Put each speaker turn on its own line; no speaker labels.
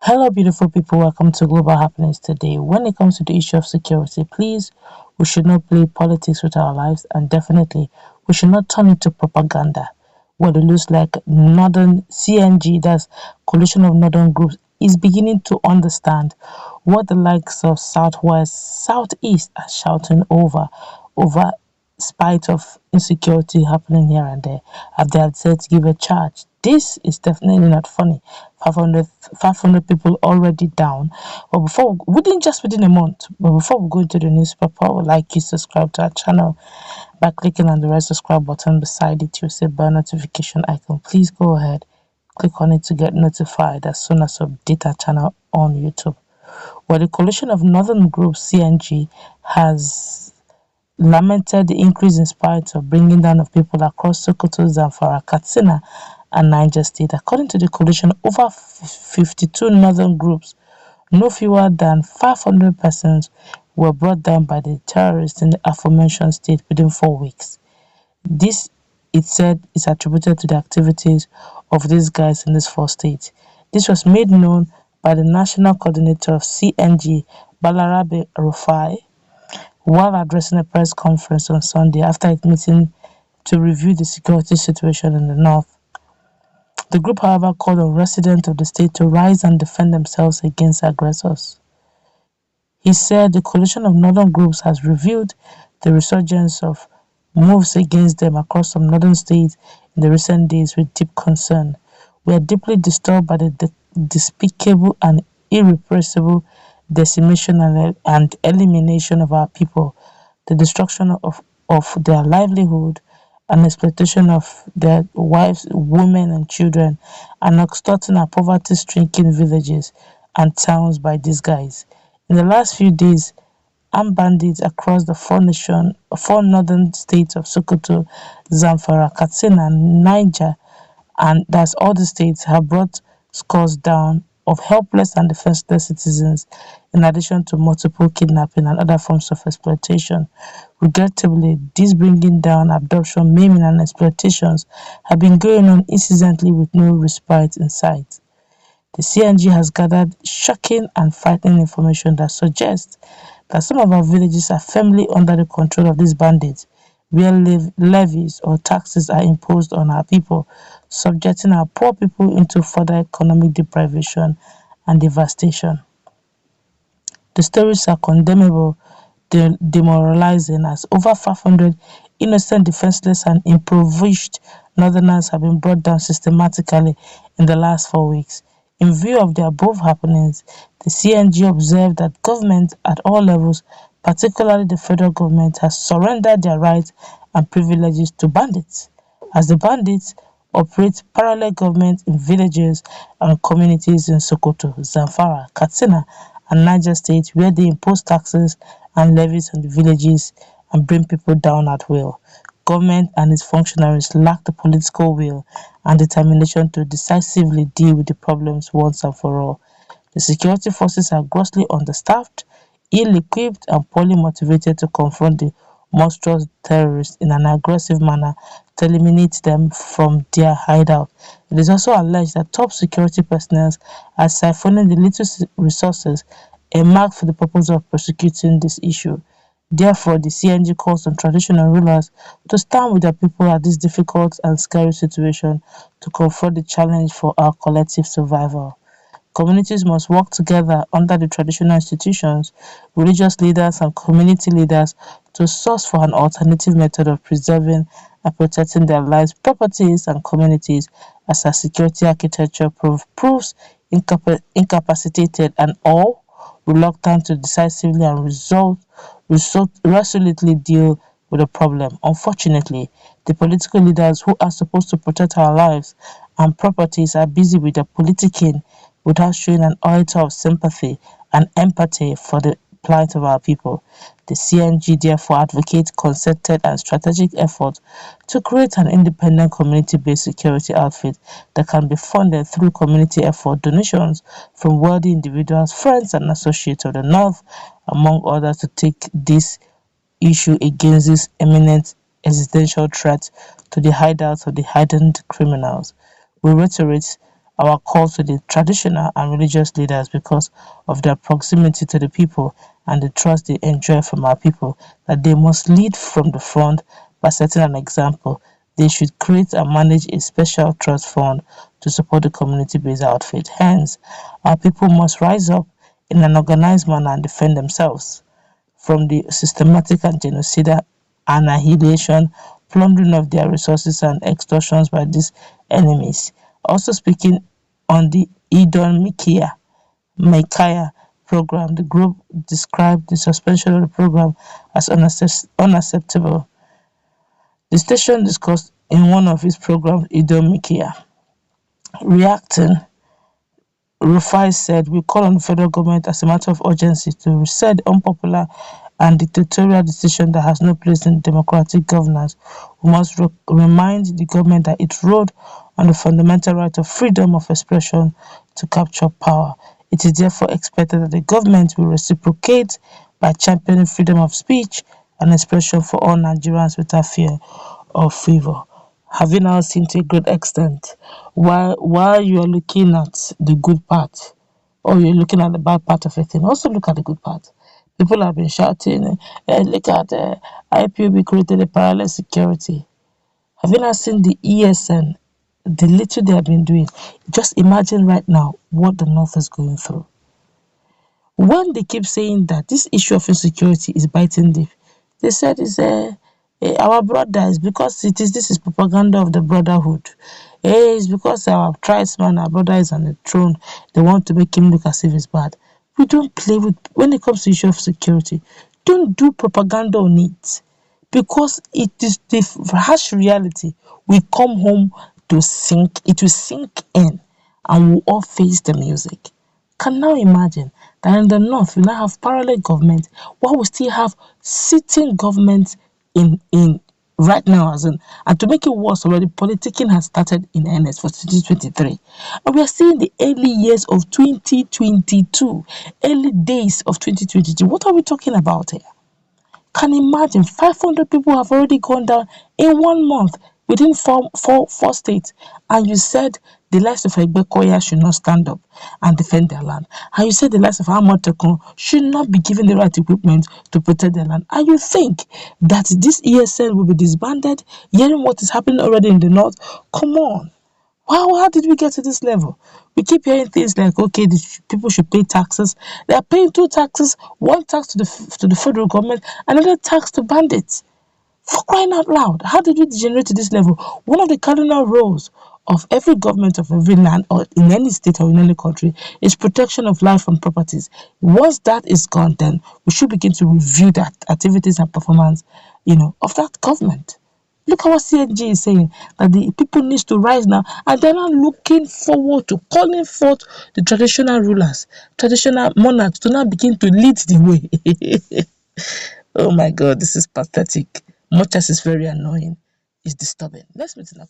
Hello, beautiful people. Welcome to Global Happenings today. When it comes to the issue of security, please, we should not play politics with our lives, and definitely, we should not turn it to propaganda. What it looks like Northern CNG, that's Coalition of Northern Groups, is beginning to understand what the likes of Southwest, Southeast are shouting over spite of insecurity happening here and there, have they said to give a charge. This is definitely not funny. 500 people already down. But within a month, but before we go into the newspaper, I would like you to subscribe to our channel by clicking on the red subscribe button beside it. You'll see a bell notification icon. Please go ahead, click on it to get notified as soon as we update our channel on YouTube. Well, the coalition of northern groups CNG has lamented the increase in spite of bringing down of people across Sokoto, Zamfara, Katsina, and Niger State. According to the coalition, over 52 northern groups, no fewer than 500 persons were brought down by the terrorists in the aforementioned state within 4 weeks. This, it said, is attributed to the activities of these guys in these four states. This was made known by the National Coordinator of CNG, Balarabe Rufai, while addressing a press conference on Sunday after its meeting to review the security situation in the north. The group, however, called on residents of the state to rise and defend themselves against aggressors. He said the coalition of northern groups has reviewed the resurgence of moves against them across some northern states in the recent days with deep concern. We are deeply disturbed by the despicable and irrepressible decimation and elimination of our people, the destruction of their livelihood, and exploitation of their wives, women, and children, and extorting our poverty stricken villages and towns by these guys. In the last few days, armed bandits across the four northern states of Sokoto, Zamfara, Katsina, and Niger, and that's all the states, have brought scores down of helpless and defenseless citizens, in addition to multiple kidnapping and other forms of exploitation. Regrettably, these bringing down, abduction, maiming, and exploitations have been going on incessantly with no respite in sight. The CNG has gathered shocking and frightening information that suggests that some of our villages are firmly under the control of these bandits, where levies or taxes are imposed on our people, subjecting our poor people into further economic deprivation and devastation. The stories are condemnable, demoralizing, as over 500 innocent, defenseless, and impoverished northerners have been brought down systematically in the last 4 weeks. In view of the above happenings, the CNG observed that government at all levels, particularly the federal government, has surrendered their rights and privileges to bandits, as the bandits operate parallel government in villages and communities in Sokoto, Zamfara, Katsina, and Niger State, where they impose taxes and levies on the villages and bring people down at will. Government and its functionaries lack the political will and determination to decisively deal with the problems once and for all. The security forces are grossly understaffed, ill-equipped, and poorly motivated to confront the monstrous terrorists in an aggressive manner to eliminate them from their hideout. It is also alleged that top security personnel are siphoning the little resources earmarked for the purpose of prosecuting this issue. Therefore, the CNG calls on traditional rulers to stand with their people at this difficult and scary situation to confront the challenge for our collective survival. Communities must work together under the traditional institutions, religious leaders, and community leaders to source for an alternative method of preserving and protecting their lives, properties, and communities, as our security architecture proves incapacitated and all reluctant to decisively and resolutely deal with the problem. Unfortunately, the political leaders who are supposed to protect our lives and properties are busy with their politicking without showing an iota of sympathy and empathy for the plight of our people. The CNG therefore advocates concerted and strategic efforts to create an independent community-based security outfit that can be funded through community effort donations from wealthy individuals, friends, and associates of the North, among others, to take this issue against this imminent existential threat to the hideouts of the hardened criminals. We reiterate our call to the traditional and religious leaders because of their proximity to the people and the trust they enjoy from our people that they must lead from the front by setting an example. They should create and manage a special trust fund to support the community-based outfit. Hence, our people must rise up in an organized manner and defend themselves from the systematic and genocidal annihilation, plundering of their resources, and extortions by these enemies. Also speaking on the Idon Micaiah program, the group described the suspension of the program as unacceptable. The station discussed in one of its programs Idon Micaiah. Reacting, Rufai said, "We call on the federal government as a matter of urgency to rescind unpopular and dictatorial decision that has no place in democratic governance. We must remind the government that it rode on the fundamental right of freedom of expression to capture power. It is therefore expected that the government will reciprocate by championing freedom of speech and expression for all Nigerians without fear or favor." Have you now seen to a great extent while you are looking at the good part or you're looking at the bad part of a thing, also look at the good part. People have been shouting, look at IPOB created a parallel security. Have you not seen the ESN, the little they have been doing? Just imagine right now what the North is going through. When they keep saying that this issue of insecurity is biting deep, they said it's our brothers because this is propaganda of the brotherhood. It's because our tribesman, our brother is on the throne. They want to make him look as if it's bad. We don't play with when it comes to issue of security. Don't do propaganda on it because it is the harsh reality. We come home to sink. It will sink in, and we'll all face the music. Can now imagine that in the north we now have parallel government while we still have sitting government in right now, as in, and to make it worse already, politicking has started in earnest for 2023, and we are seeing the early years of 2022, early days of 2022. What are we talking about here? Can imagine 500 people have already gone down in 1 month within four states, and you said the likes of Egbekoya should not stand up and defend their land, and you said the likes of Amotekun should not be given the right equipment to protect their land, and you think that this ESN will be disbanded, hearing what is happening already in the north? Come on. How did we get to this level? We keep hearing things like, okay, people should pay taxes. They are paying two taxes, one tax to the federal government, another tax to bandits. For crying out loud, how did we degenerate to this level? One of the cardinal roles of every government of every land or in any state or in any country is protection of life and properties. Once that is gone, then we should begin to review that activities and performance, of that government. Look at what CNG is saying, that the people need to rise now, and they're not looking forward to calling forth the traditional rulers, traditional monarchs to now begin to lead the way. Oh my God, this is pathetic. Much as it's very annoying, it's disturbing. Let's meet in